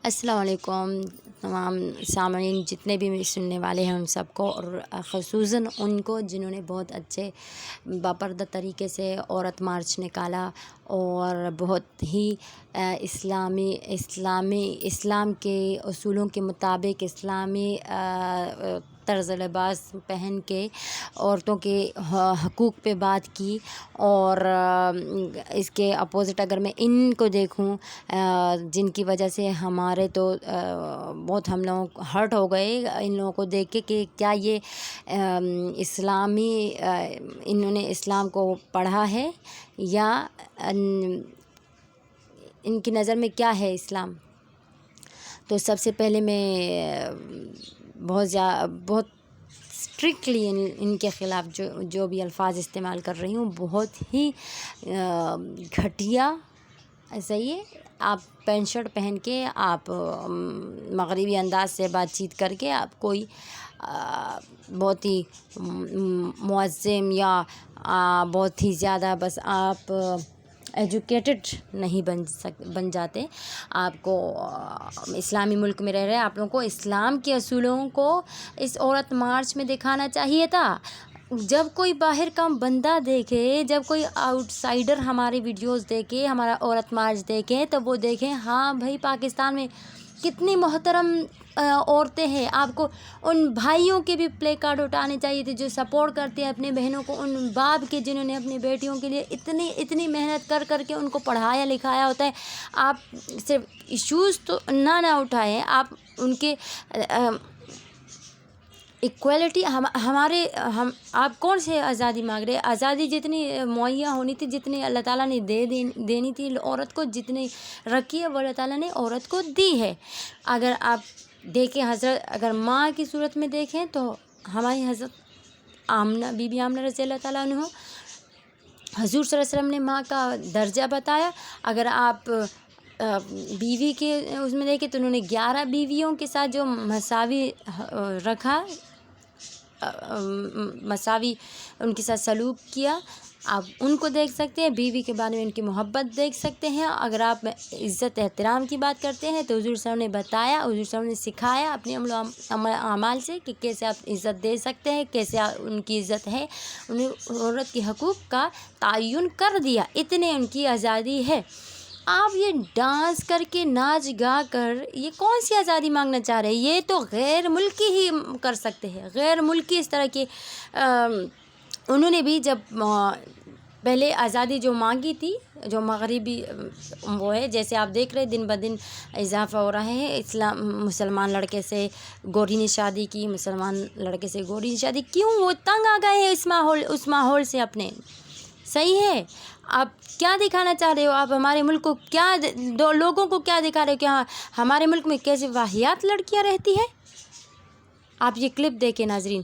السلام علیکم تمام سامعین جتنے بھی سننے والے ہیں ان سب کو، اور خصوصاً ان کو جنہوں نے بہت اچھے باپردہ طریقے سے عورت مارچ نکالا اور بہت ہی اسلام کے اصولوں کے مطابق اسلامی طرز لباس پہن کے عورتوں کے حقوق پہ بات کی۔ اور اس کے اپوزٹ اگر میں ان کو دیکھوں جن کی وجہ سے ہمارے تو بہت ہم لوگ ہرٹ ہو گئے ان لوگوں کو دیکھ کے کہ کیا یہ انہوں نے اسلام کو پڑھا ہے یا ان کی نظر میں کیا ہے اسلام۔ تو سب سے پہلے میں بہت اسٹرکٹلی ان کے خلاف جو بھی الفاظ استعمال کر رہی ہوں بہت ہی گھٹیا۔ صحیح ہے، آپ پینٹ شرٹ پہن کے آپ مغربی انداز سے بات چیت کر کے آپ کوئی بہت ہی معظم یا بہت ہی زیادہ بس آپ ایجوکیٹڈ نہیں بن جاتے۔ آپ کو اسلامی ملک میں رہ رہے آپ لوگوں کو اسلام کے اصولوں کو اس عورت مارچ میں دکھانا چاہیے تھا۔ جب کوئی باہر کا بندہ دیکھے، جب کوئی آؤٹ سائڈر ہماری ویڈیوز دیکھے، ہمارا عورت مارچ دیکھیں تو وہ دیکھیں ہاں بھائی پاکستان میں کتنی محترم عورتیں ہیں۔ آپ کو ان بھائیوں کے بھی پلے کارڈ اٹھانے چاہیے تھے جو سپورٹ کرتے ہیں اپنے بہنوں کو، ان باپ کے جنہوں نے اپنی بیٹیوں کے لیے اتنی محنت کر کے ان کو پڑھایا لکھایا ہوتا ہے۔ آپ صرف ایشوز تو نہ اٹھائیں، آپ ان کے ایکویلٹی آپ کون سے آزادی مانگ رہے ہیں؟ آزادی جتنی مہیا ہونی تھی، جتنی اللہ تعالیٰ نے دینی تھی عورت کو، جتنی رکھی ہے وہ اللہ تعالیٰ نے عورت کو دی ہے۔ اگر آپ دیکھیں اگر ماں کی صورت میں دیکھیں تو ہماری حضرت بی بی آمنہ رضی اللہ تعالیٰ عنہ، حضور صلی اللہ علیہ وسلم نے ماں کا درجہ بتایا۔ اگر آپ بیوی کے اس میں دیکھیں تو انہوں نے 11 بیویوں کے ساتھ جو مساوی رکھا، مساوی ان کے ساتھ سلوک کیا، آپ ان کو دیکھ سکتے ہیں۔ بیوی کے بارے میں ان کی محبت دیکھ سکتے ہیں۔ اگر آپ عزت احترام کی بات کرتے ہیں تو حضور صلی اللہ علیہ وسلم نے بتایا، حضور صلی اللہ علیہ وسلم نے سکھایا اپنے عمل و اعمال سے کہ کیسے آپ عزت دے سکتے ہیں، کیسے ان کی عزت ہے۔ انہیں عورت کے حقوق کا تعین کر دیا، اتنے ان کی آزادی ہے۔ آپ یہ ڈانس کر کے ناچ گا کر یہ کون سی آزادی مانگنا چاہ رہے ہیں؟ یہ تو غیر ملکی ہی کر سکتے ہیں، غیر ملکی اس طرح کے۔ انہوں نے بھی جب پہلے آزادی جو مانگی تھی، جو مغربی وہ ہے، جیسے آپ دیکھ رہے دن بدن اضافہ ہو رہا ہے، مسلمان لڑکے سے گوری نے شادی کی، مسلمان لڑکے سے گوری نے شادی، کیوں؟ وہ تنگ آ گئے ہیں اس ماحول سے اپنے۔ صحیح ہے، آپ کیا دکھانا چاہ رہے ہو؟ آپ ہمارے ملک کو لوگوں کو کیا دکھا رہے ہو کہ ہاں ہمارے ملک میں کیسے واہیات لڑکیاں رہتی ہیں؟ آپ یہ کلپ دیکھیں ناظرین۔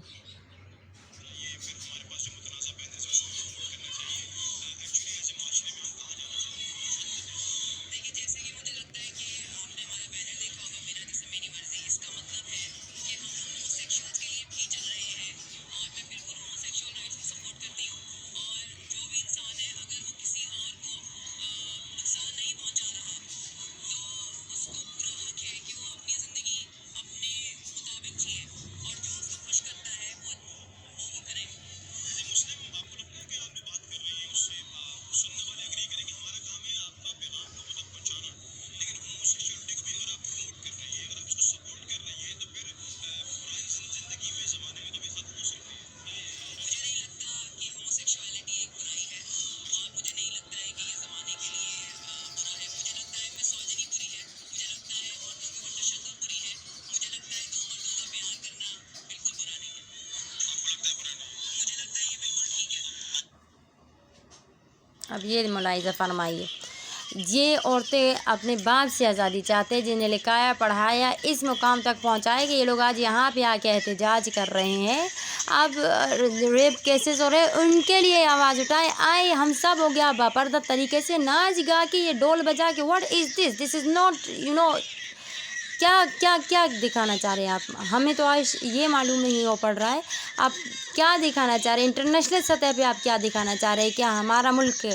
اب یہ ملاحظہ فرمائیے، یہ عورتیں اپنے باپ سے آزادی چاہتے ہیں، جنہیں لکھایا پڑھایا اس مقام تک پہنچائے کہ یہ لوگ آج یہاں پہ آ کے احتجاج کر رہے ہیں۔ اب ریپ کیسز ہو رہے ان کے لیے آواز اٹھائے، آئے ہم سب ہو گیا باپردہ طریقے سے ناچ گا کے، یہ ڈول بجا کے۔ What is this is not کیا دکھانا چاہ رہے ہیں آپ؟ ہمیں تو آج یہ معلوم نہیں ہو پڑ رہا ہے آپ کیا دکھانا چاہ رہے ہیں، انٹرنیشنل سطح پہ آپ کیا دکھانا چاہ رہے ہیں؟ کیا ہمارا ملک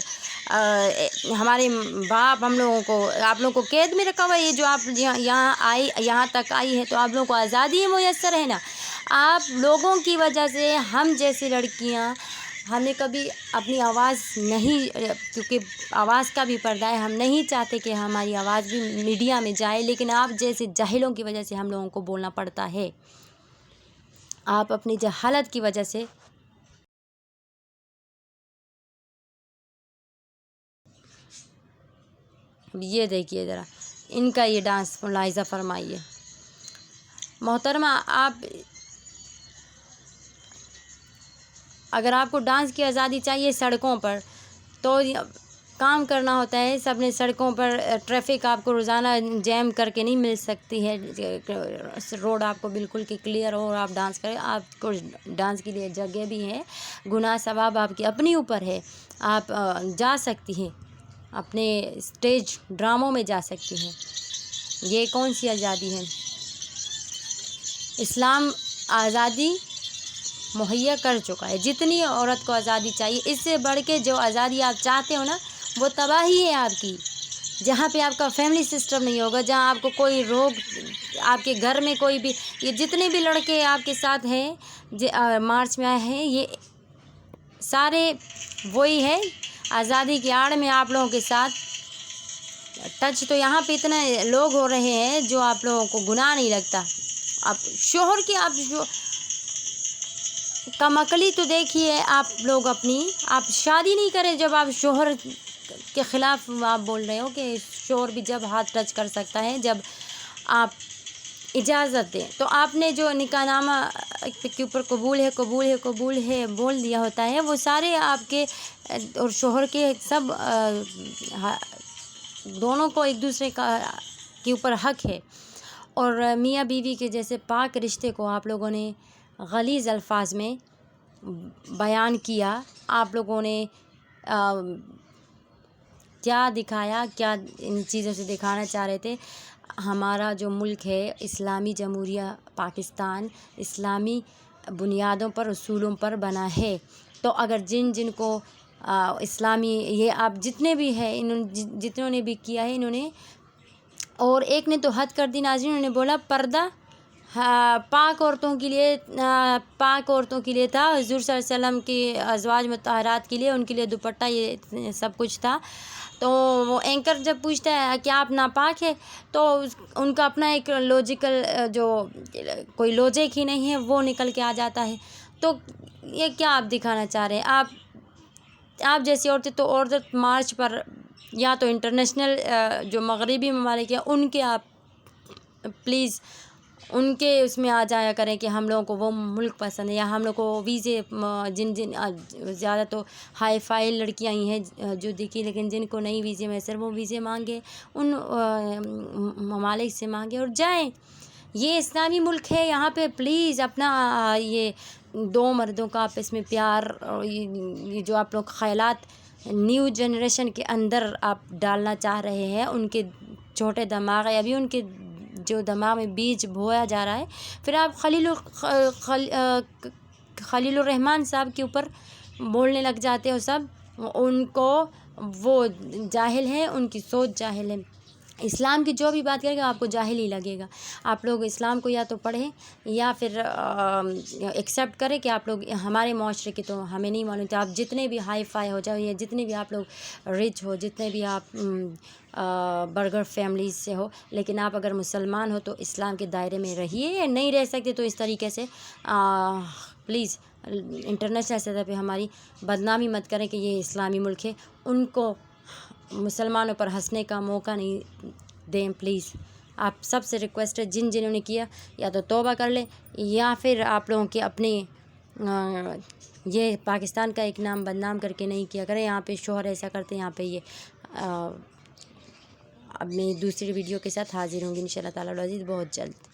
ہمارے باپ ہم لوگوں کو آپ لوگوں کو قید میں رکھا ہوا ہے. یہ جو آپ یہاں تک آئی ہے تو آپ لوگوں کو آزادی میسر ہے نا. آپ لوگوں کی وجہ سے ہم جیسی لڑکیاں ہم نے کبھی اپنی آواز نہیں، کیونکہ آواز کا بھی پردہ ہے، ہم نہیں چاہتے کہ ہماری آواز بھی میڈیا میں جائے، لیکن آپ جیسے جاہلوں کی وجہ سے ہم لوگوں کو بولنا پڑتا ہے. آپ اپنی جہالت کی وجہ سے یہ دیکھیے ذرا ان کا یہ ڈانس ملاحظہ فرمائیے. محترمہ آپ اگر آپ کو ڈانس کی آزادی چاہیے سڑکوں پر تو کام کرنا ہوتا ہے. سب نے سڑکوں پر ٹریفک آپ کو روزانہ جیم کر کے نہیں مل سکتی ہے، روڈ آپ کو بالکل کہ کلیئر ہو اور آپ ڈانس کریں. آپ کو ڈانس کے لیے جگہ بھی ہے، گناہ ثواب آپ کی اپنی اوپر ہے. آپ جا سکتی ہیں، اپنے اسٹیج ڈراموں میں جا سکتی ہیں. یہ کون سی آزادی ہے؟ اسلام آزادی مہیا کر چکا ہے. جتنی عورت کو آزادی چاہیے، اس سے بڑھ کے جو آزادی آپ چاہتے ہو نا وہ تباہی ہے آپ کی. جہاں پہ آپ کا فیملی سسٹم نہیں ہوگا، جہاں آپ کو کوئی روگ، آپ کے گھر میں کوئی بھی، یہ جتنے بھی لڑکے آپ کے ساتھ ہیں مارچ میں آئے ہیں، یہ سارے وہی ہے آزادی کی آڑ میں آپ لوگوں کے ساتھ ٹچ. تو یہاں پہ اتنے لوگ ہو رہے ہیں جو آپ لوگوں کو گناہ نہیں لگتا. آپ شوہر کی آپ جو کم عقلی تو دیکھیے آپ لوگ اپنی، آپ شادی نہیں کریں جب آپ شوہر کے خلاف آپ بول رہے ہو کہ شوہر بھی جب ہاتھ ٹچ کر سکتا ہے جب آپ اجازت دیں. تو آپ نے جو نکاح نامہ کے اوپر قبول ہے قبول ہے قبول ہے بول دیا ہوتا ہے، وہ سارے آپ کے اور شوہر کے سب دونوں کو ایک دوسرے کے اوپر حق ہے. اور میاں بیوی کے جیسے پاک رشتے کو آپ لوگوں نے غلیظ الفاظ میں بیان کیا. آپ لوگوں نے کیا دکھایا، کیا ان چیزوں سے دکھانا چاہ رہے تھے؟ ہمارا جو ملک ہے اسلامی جمہوریہ پاکستان اسلامی بنیادوں پر اصولوں پر بنا ہے. تو اگر جن کو اسلامی یہ آپ جتنے بھی ہیں جتنوں نے بھی کیا ہے انہوں نے، اور ایک نے تو حد کر دی ناظرین، انہوں نے بولا پردہ پاک عورتوں کے لیے، پاک عورتوں کے لیے تھا، حضور صلی اللہ علیہ وسلم کی ازواج مطہرات کے لیے، ان کے لیے دوپٹہ یہ سب کچھ تھا. تو وہ اینکر جب پوچھتا ہے کہ آپ ناپاک ہے تو ان کا اپنا ایک لوجیکل جو کوئی لوجک ہی نہیں ہے وہ نکل کے آ جاتا ہے. تو یہ کیا آپ دکھانا چاہ رہے ہیں؟ آپ جیسی عورتیں تو عورت مارچ پر یا تو انٹرنیشنل جو مغربی ممالک ہیں ان کے آپ پلیز ان کے اس میں آ جایا کریں کہ ہم لوگوں کو وہ ملک پسند ہے، یا ہم لوگ کو ویزے جن زیادہ تو ہائی فائی لڑکیاں ہی ہیں جو دیکھی، لیکن جن کو نہیں ویزے میسر وہ ویزے مانگے، ان ممالک سے مانگے اور جائیں. یہ اسلامی ملک ہے، یہاں پہ پلیز اپنا یہ دو مردوں کا آپس میں پیار اور یہ جو آپ لوگ خیالات نیو جنریشن کے اندر آپ ڈالنا چاہ رہے ہیں، ان کے چھوٹے دماغ ہے، ابھی ان کے جو دماغ میں بیج بویا جا رہا ہے. پھر آپ خلیل الرحمن صاحب کے اوپر بولنے لگ جاتے ہو. سب ان کو وہ جاہل ہیں، ان کی سوچ جاہل ہے. اسلام کی جو بھی بات کرے گا آپ کو جاہل ہی لگے گا. آپ لوگ اسلام کو یا تو پڑھیں یا پھر ایکسیپٹ کریں کہ آپ لوگ ہمارے معاشرے کے تو ہمیں نہیں معلوم تھا. آپ جتنے بھی ہائی فائی ہو جاؤ یا جتنے بھی آپ لوگ رچ ہو، جتنے بھی آپ برگر فیملیز سے ہو، لیکن آپ اگر مسلمان ہو تو اسلام کے دائرے میں رہیے. نہیں رہ سکتے تو اس طریقے سے پلیز انٹرنیشنل سطح پہ ہماری بدنامی مت کریں کہ یہ اسلامی ملک ہے. ان کو مسلمانوں پر ہنسنے کا موقع نہیں دیں پلیز. آپ سب سے ریکویسٹ ہے جنہوں نے کیا یا تو توبہ کر لیں یا پھر آپ لوگوں کے اپنے یہ پاکستان کا ایک نام بدنام کر کے نہیں کیا کریں. یہاں پہ شوہر ایسا کرتے ہیں، یہاں پہ یہ اب میں دوسری ویڈیو کے ساتھ حاضر ہوں گی انشاءاللہ تعالی العزیز بہت جلد.